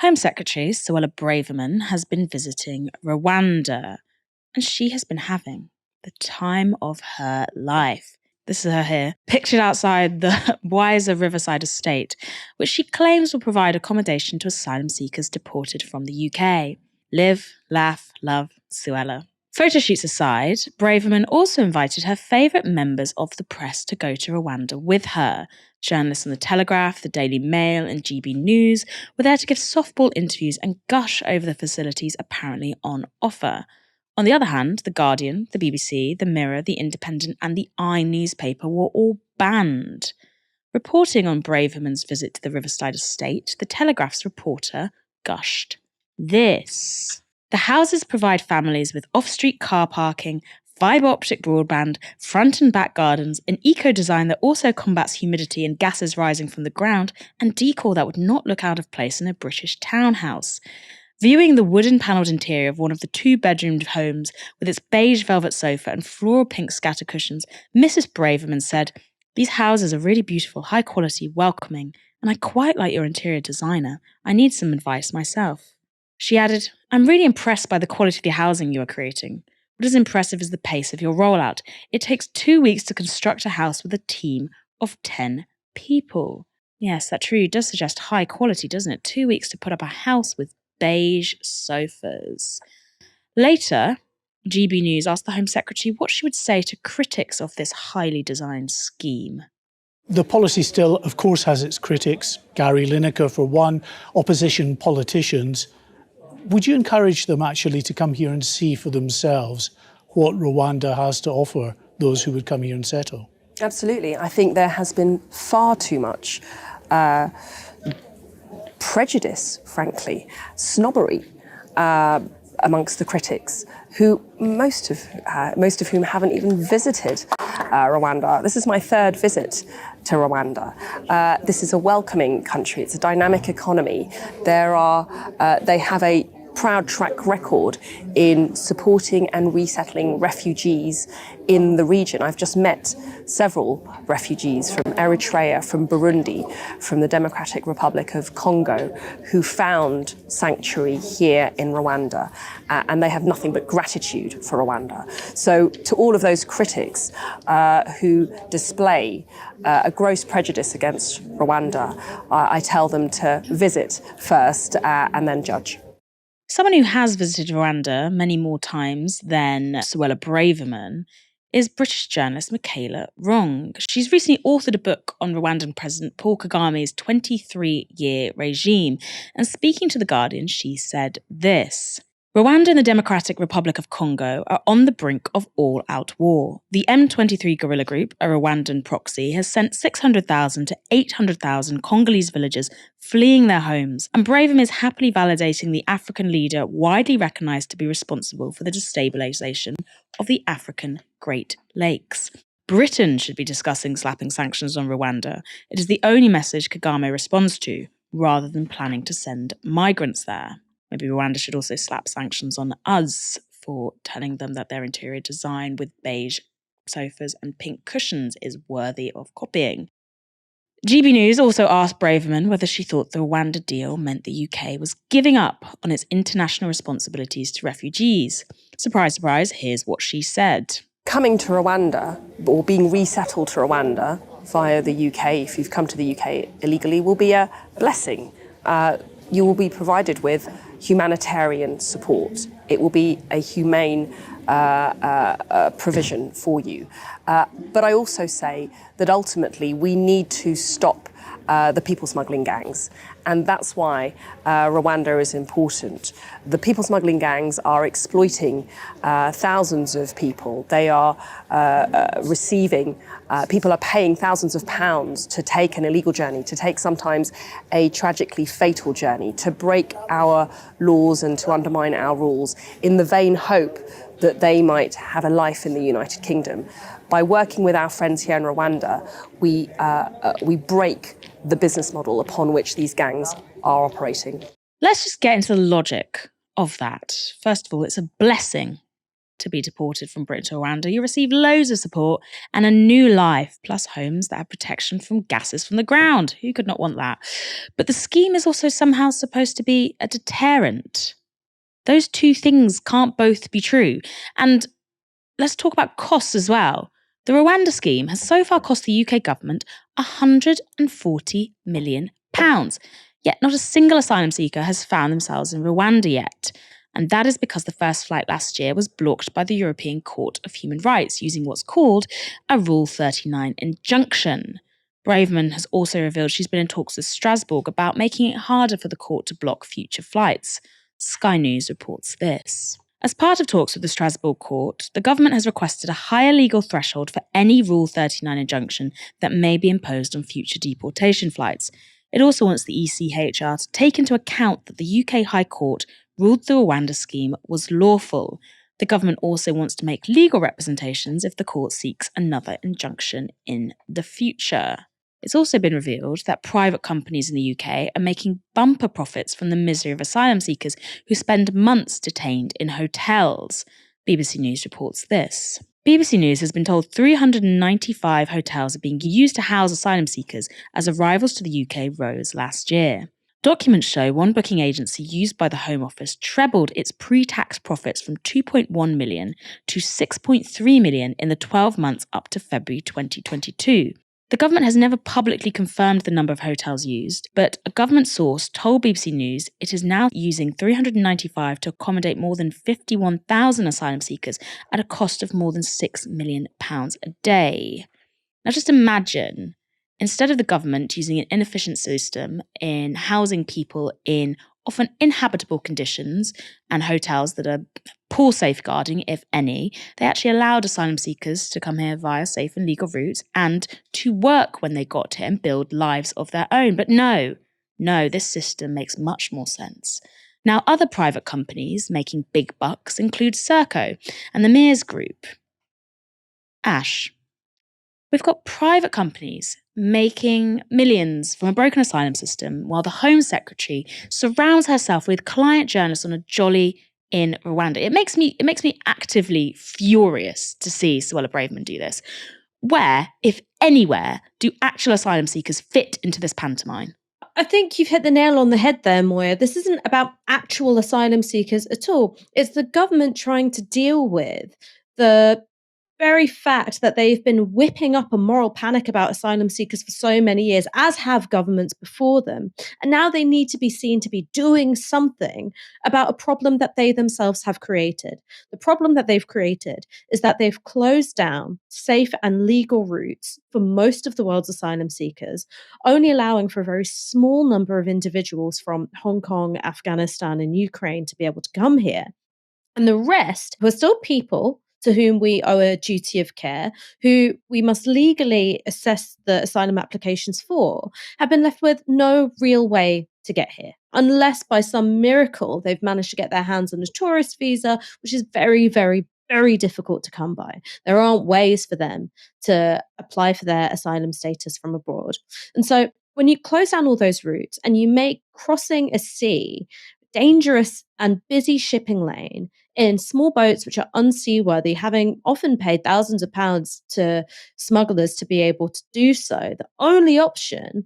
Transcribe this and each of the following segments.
Home Secretary Suella Braverman has been visiting Rwanda, and she has been having the time of her life. This is her here, pictured outside the Wiser Riverside estate, which she claims will provide accommodation to asylum seekers deported from the UK. Live, laugh, love, Suella. Photo shoots aside, Braverman also invited her favourite members of the press to go to Rwanda with her. Journalists on The Telegraph, The Daily Mail and GB News were there to give softball interviews and gush over the facilities apparently on offer. On the other hand, The Guardian, the BBC, The Mirror, The Independent and The Eye newspaper were all banned. Reporting on Braverman's visit to the Riverside estate, The Telegraph's reporter gushed this. The houses provide families with off-street car parking, fibre-optic broadband, front and back gardens, an eco-design that also combats humidity and gases rising from the ground, and decor that would not look out of place in a British townhouse. Viewing the wooden-panelled interior of one of the two-bedroomed homes with its beige velvet sofa and floral pink scatter cushions, Mrs. Braverman said, "These houses are really beautiful, high quality, welcoming, and I quite like your interior designer. I need some advice myself." She added, "I'm really impressed by the quality of the housing you are creating. What is impressive is the pace of your rollout. It takes 2 weeks to construct a house with a team of 10 people. Yes, that truly does suggest high quality, doesn't it? 2 weeks to put up a house with beige sofas. Later, GB News asked the Home Secretary what she would say to critics of this highly designed scheme. The policy still, of course, has its critics, Gary Lineker for one, opposition politicians. Would you encourage them actually to come here and see for themselves what Rwanda has to offer those who would come here and settle? Absolutely. I think there has been far too much prejudice, frankly, snobbery amongst the critics, who most of whom haven't even visited Rwanda. This is my third visit to Rwanda. This is a welcoming country. It's a dynamic economy. They have a proud track record in supporting and resettling refugees in the region. I've just met several refugees from Eritrea, from Burundi, from the Democratic Republic of Congo, who found sanctuary here in Rwanda, and they have nothing but gratitude for Rwanda. So to all of those critics who display a gross prejudice against Rwanda, I tell them to visit first and then judge. Someone who has visited Rwanda many more times than Suella Braverman is British journalist Michaela Wrong. She's recently authored a book on Rwandan President Paul Kagame's 23-year regime, and speaking to The Guardian, she said this: "Rwanda and the Democratic Republic of Congo are on the brink of all-out war. The M23 guerrilla group, a Rwandan proxy, has sent 600,000 to 800,000 Congolese villagers fleeing their homes, and Braverman is happily validating the African leader widely recognised to be responsible for the destabilisation of the African Great Lakes. Britain should be discussing slapping sanctions on Rwanda. It is the only message Kagame responds to, rather than planning to send migrants there. Maybe Rwanda should also slap sanctions on us for telling them that their interior design with beige sofas and pink cushions is worthy of copying." GB News also asked Braverman whether she thought the Rwanda deal meant the UK was giving up on its international responsibilities to refugees. Surprise, surprise, here's what she said. Coming to Rwanda, or being resettled to Rwanda via the UK, if you've come to the UK illegally, will be a blessing. You will be provided with humanitarian support. It will be a humane provision for you. But I also say that ultimately we need to stop the people smuggling gangs. And that's why Rwanda is important. The people smuggling gangs are exploiting thousands of people. They are receiving, people are paying thousands of pounds to take an illegal journey, to take sometimes a tragically fatal journey, to break our laws and to undermine our rules in the vain hope that they might have a life in the United Kingdom. By working with our friends here in Rwanda, we break the business model upon which these gangs are operating. Let's just get into the logic of that. First of all, it's a blessing to be deported from Britain to Rwanda, you receive loads of support and a new life, plus homes that have protection from gases from the ground. Who could not want that? But the scheme is also somehow supposed to be a deterrent. Those two things can't both be true. And let's talk about costs as well. The Rwanda scheme has so far cost the UK government £140 million. Yet not a single asylum seeker has found themselves in Rwanda yet. And that is because the first flight last year was blocked by the European Court of Human Rights using what's called a Rule 39 injunction. Braverman has also revealed she's been in talks with Strasbourg about making it harder for the court to block future flights. Sky News reports this. As part of talks with the Strasbourg court, the government has requested a higher legal threshold for any Rule 39 injunction that may be imposed on future deportation flights. It also wants the ECHR to take into account that the UK High Court ruled the Rwanda scheme was lawful. The government also wants to make legal representations if the court seeks another injunction in the future. It's also been revealed that private companies in the UK are making bumper profits from the misery of asylum seekers who spend months detained in hotels. BBC News reports this. BBC News has been told 395 hotels are being used to house asylum seekers as arrivals to the UK rose last year. Documents show one booking agency used by the Home Office trebled its pre-tax profits from 2.1 million to 6.3 million in the 12 months up to February 2022. The government has never publicly confirmed the number of hotels used, but a government source told BBC News it is now using 395 to accommodate more than 51,000 asylum seekers at a cost of more than £6 million a day. Now just imagine, instead of the government using an inefficient system in housing people in often inhabitable conditions and hotels that are poor safeguarding, if any, they actually allowed asylum seekers to come here via safe and legal routes and to work when they got here and build lives of their own. But no, this system makes much more sense. Now, other private companies making big bucks include Serco and the Mears Group. Ash, we've got private companies making millions from a broken asylum system while the Home Secretary surrounds herself with client journalists on a jolly in Rwanda. It makes me actively furious to see Suella Braverman do this. Where, if anywhere, do actual asylum seekers fit into this pantomime? I think you've hit the nail on the head there, Moya. This isn't about actual asylum seekers at all. It's the government trying to deal with the very fact that they've been whipping up a moral panic about asylum seekers for so many years, as have governments before them. And now they need to be seen to be doing something about a problem that they themselves have created. The problem that they've created is that they've closed down safe and legal routes for most of the world's asylum seekers, only allowing for a very small number of individuals from Hong Kong, Afghanistan, and Ukraine to be able to come here. And the rest, who are still people to whom we owe a duty of care, who we must legally assess the asylum applications for, have been left with no real way to get here, unless by some miracle they've managed to get their hands on a tourist visa, which is very, very, very difficult to come by. There aren't ways for them to apply for their asylum status from abroad. And so when you close down all those routes and you make crossing a sea dangerous and busy shipping lane in small boats which are unseaworthy, having often paid thousands of pounds to smugglers to be able to do so, the only option,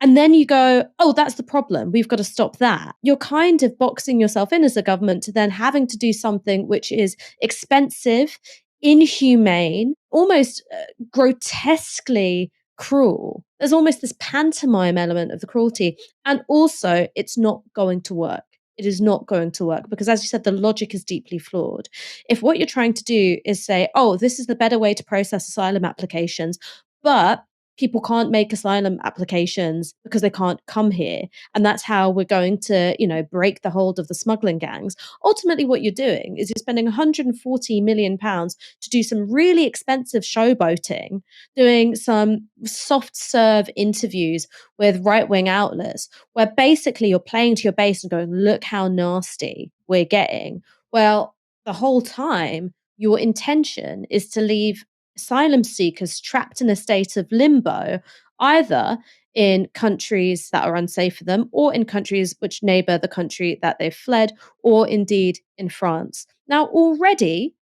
and then you go, oh, that's the problem, we've got to stop that. You're kind of boxing yourself in as a government to then having to do something which is expensive, inhumane, almost grotesquely cruel. There's almost this pantomime element of the cruelty. And also, it's not going to work. It is not going to work because, as you said, the logic is deeply flawed. If what you're trying to do is say, oh, this is the better way to process asylum applications, but people can't make asylum applications because they can't come here, and that's how we're going to, break the hold of the smuggling gangs. Ultimately, what you're doing is you're spending £140 million to do some really expensive showboating, doing some soft serve interviews with right-wing outlets, where basically you're playing to your base and going, look how nasty we're getting. Well, the whole time, your intention is to leave asylum seekers trapped in a state of limbo, either in countries that are unsafe for them or in countries which neighbour the country that they've fled, or indeed in France. Now, already,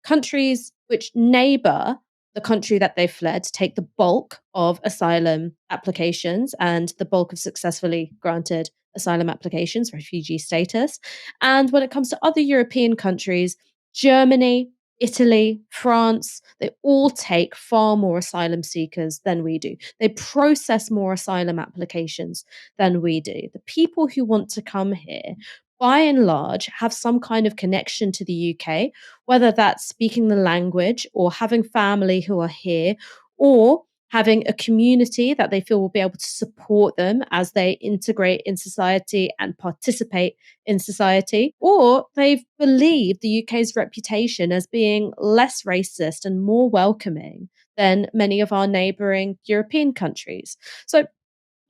countries which neighbour the country that they fled take the bulk of asylum applications and the bulk of successfully granted asylum applications, refugee status. And when it comes to other European countries, Germany, Italy, France, they all take far more asylum seekers than we do. They process more asylum applications than we do. The people who want to come here, by and large, have some kind of connection to the UK, whether that's speaking the language or having family who are here, or having a community that they feel will be able to support them as they integrate in society and participate in society, or they've believed the UK's reputation as being less racist and more welcoming than many of our neighbouring European countries. So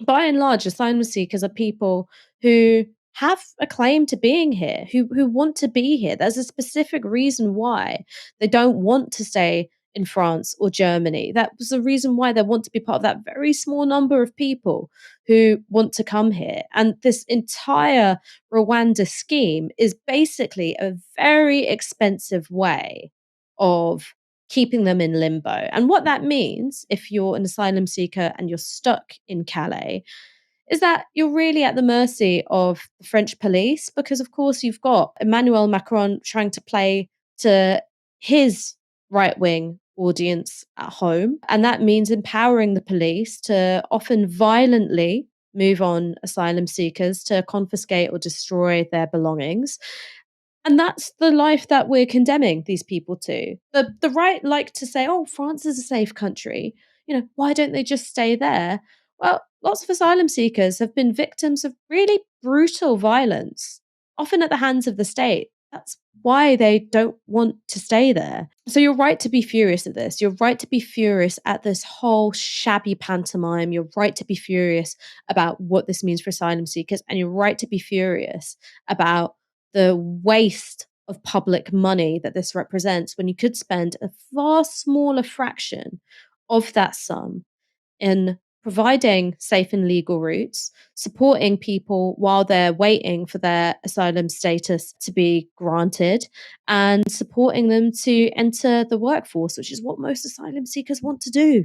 by and large, asylum seekers are people who have a claim to being here, who want to be here. There's a specific reason why they don't want to stay in France or Germany. That was the reason why they want to be part of that very small number of people who want to come here. And this entire Rwanda scheme is basically a very expensive way of keeping them in limbo. And what that means, if you're an asylum seeker and you're stuck in Calais, is that you're really at the mercy of the French police, because, of course, you've got Emmanuel Macron trying to play to his right wing audience at home. And that means empowering the police to often violently move on asylum seekers, to confiscate or destroy their belongings. And that's the life that we're condemning these people to. The right like to say, oh, France is a safe country. Why don't they just stay there? Well, lots of asylum seekers have been victims of really brutal violence, often at the hands of the state. That's why they don't want to stay there. So you're right to be furious at this. You're right to be furious at this whole shabby pantomime. You're right to be furious about what this means for asylum seekers. And you're right to be furious about the waste of public money that this represents, when you could spend a far smaller fraction of that sum in providing safe and legal routes, supporting people while they're waiting for their asylum status to be granted, and supporting them to enter the workforce, which is what most asylum seekers want to do.